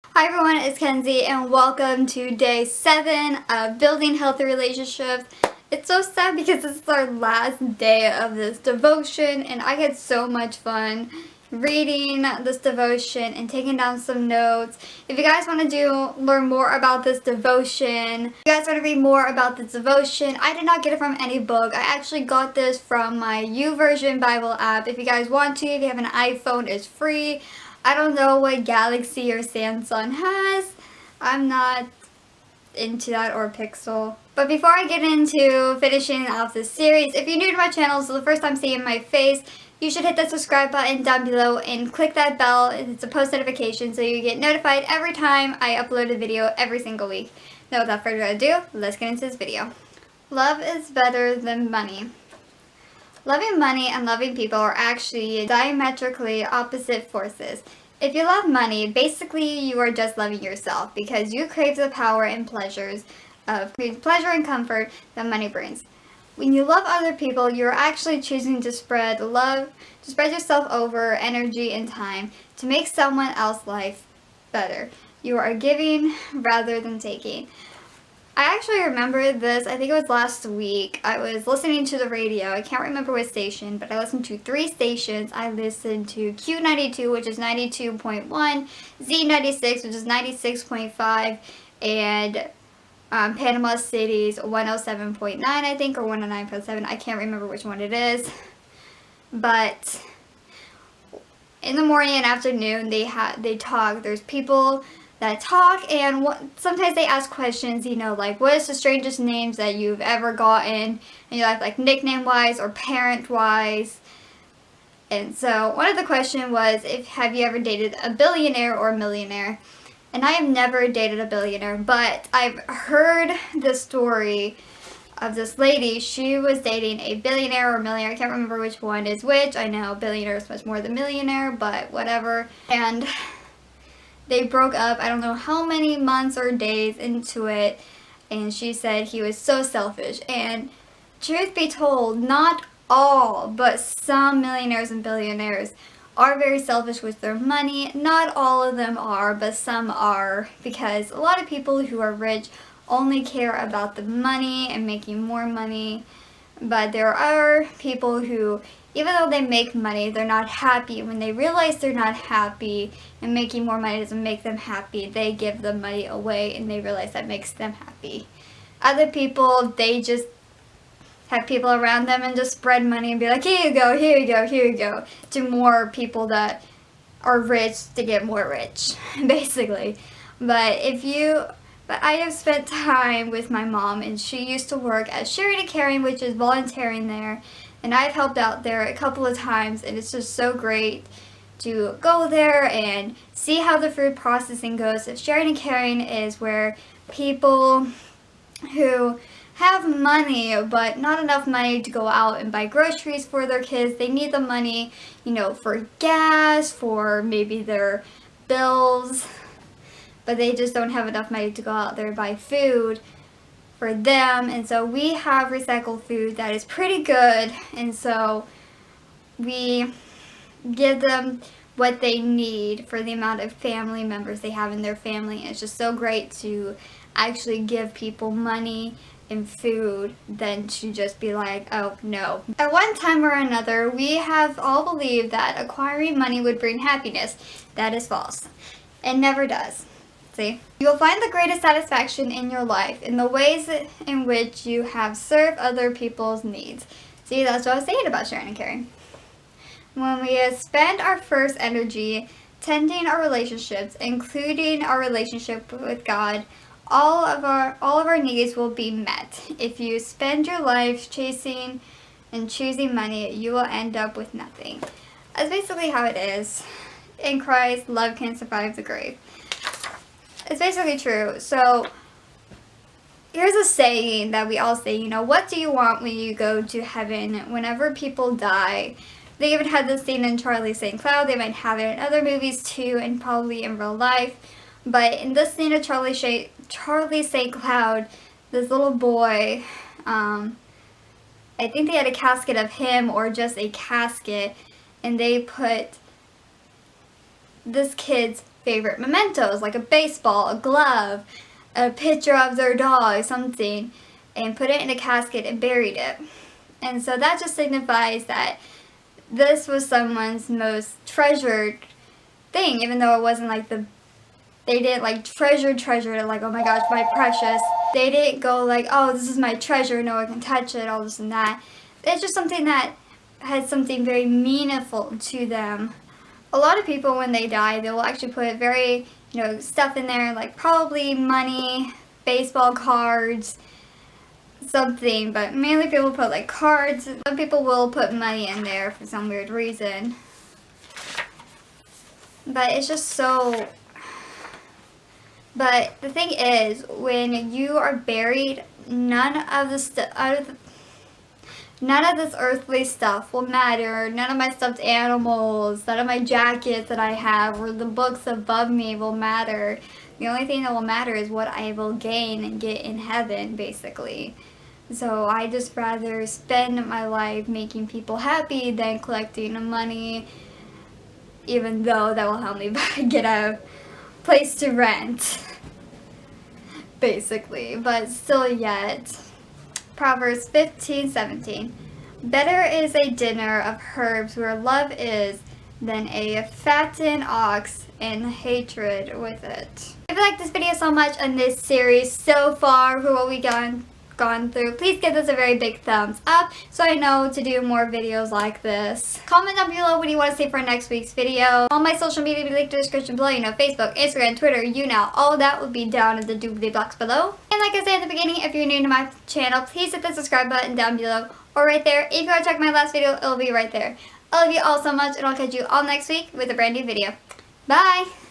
Hi everyone, it's Kenzie and welcome to day 7 of Building Healthy Relationships. It's so sad because this is our last day of this devotion and I had so much fun reading this devotion and taking down some notes. If you guys want to learn more about this devotion, if you guys want to read more about this devotion, I did not get it from any book. I actually got this from my YouVersion Bible app. If you guys want to, if you have an iPhone, it's free. I don't know what Galaxy or Samsung has. I'm not into that, or Pixel. But before I get into finishing off this series, if you're new to my channel, so the first time seeing my face, you should hit that subscribe button down below and click that bell. It's a post notification so you get notified every time I upload a video every single week. Now without further ado, let's get into this video. Love is better than money. Loving money and loving people are actually diametrically opposite forces. If you love money, basically you are just loving yourself because you crave the power and pleasure and comfort that money brings. When you love other people, you're actually choosing to spread love, to spread yourself over energy and time to make someone else's life better. You are giving rather than taking. I actually remember this, I think it was last week. I was listening to the radio. I can't remember what station, but I listened to 3 stations. I listened to Q92, which is 92.1, Z96, which is 96.5, and Panama City's 107.9, I think, or 109.7. I can't remember which one it is. But in the morning and afternoon, they talk. There's people that talk, and sometimes they ask questions, like what is the strangest names that you've ever gotten in your life, like nickname wise or parent wise. And so one of the questions was, have you ever dated a billionaire or a millionaire? And I have never dated a billionaire, but I've heard the story of this lady. She was dating a billionaire or millionaire. I can't remember which one is which. I know billionaire is much more than millionaire, but whatever. And they broke up, I don't know how many months or days into it, and she said he was so selfish. And truth be told, not all, but some millionaires and billionaires are very selfish with their money. Not all of them are, but some are, because a lot of people who are rich only care about the money and making more money. But there are people who, even though they make money, they're not happy. When they realize they're not happy and making more money doesn't make them happy, they give the money away and they realize that makes them happy. Other people, they just have people around them and just spread money and be like, here you go, here you go, here you go, to more people that are rich to get more rich, basically. But I have spent time with my mom, and she used to work at Sharing and Caring, which is volunteering there, and I've helped out there a couple of times, and it's just so great to go there and see how the food processing goes. So Sharing and Caring is where people who have money but not enough money to go out and buy groceries for their kids, they need the money, for gas, for maybe their bills, but they just don't have enough money to go out there and buy food for them. And so we have recycled food that is pretty good, and so we give them what they need for the amount of family members they have in their family. And it's just so great to actually give people money and food than to just be like, oh no. At one time or another, we have all believed that acquiring money would bring happiness. That is false. It never does. See? You will find the greatest satisfaction in your life in the ways in which you have served other people's needs. See, that's what I was saying about Sharing and Caring. When we spend our first energy tending our relationships, including our relationship with God, all of our needs will be met. If you spend your life chasing and choosing money, you will end up with nothing. That's basically how it is. In Christ, love can survive the grave. It's basically true. So here's a saying that we all say, what do you want when you go to heaven? Whenever people die, they even had this scene in Charlie St. Cloud. They might have it in other movies too, and probably in real life. But in this scene of Charlie St. Cloud, this little boy, I think they had a casket of him or just a casket, and they put this kid's favorite mementos, like a baseball, a glove, a picture of their dog, something, and put it in a casket and buried it. And so that just signifies that this was someone's most treasured thing, even though it wasn't like they didn't like treasure it like, oh my gosh, my precious. They didn't go like, oh, this is my treasure, no one can touch it, all this and that. It's just something that had something very meaningful to them. A lot of people, when they die, they will actually put very, stuff in there, like probably money, baseball cards, something, but mainly people put like cards. Some people will put money in there for some weird reason. But it's just so... But the thing is, when you are buried, none of this earthly stuff will matter. None of my stuffed animals, none of my jackets that I have, or the books above me will matter. The only thing that will matter is what I will gain and get in heaven, basically. So I just rather spend my life making people happy than collecting money, even though that will help me get a place to rent, basically. But still yet. Proverbs 15:17. Better is a dinner of herbs where love is than a fattened ox and hatred with it. If you like this video so much and this series so far for what we gone through, please give this a very big thumbs up so I know to do more videos like this. Comment down below what do you want to see for next week's video. All my social media will be linked in the description below. Facebook, Instagram, Twitter, all that will be down in the doobly blocks below. And like I said at the beginning, if you're new to my channel, please hit the subscribe button down below or right there. If you want to check my last video, it'll be right there. I love you all so much, and I'll catch you all next week with a brand new video. Bye!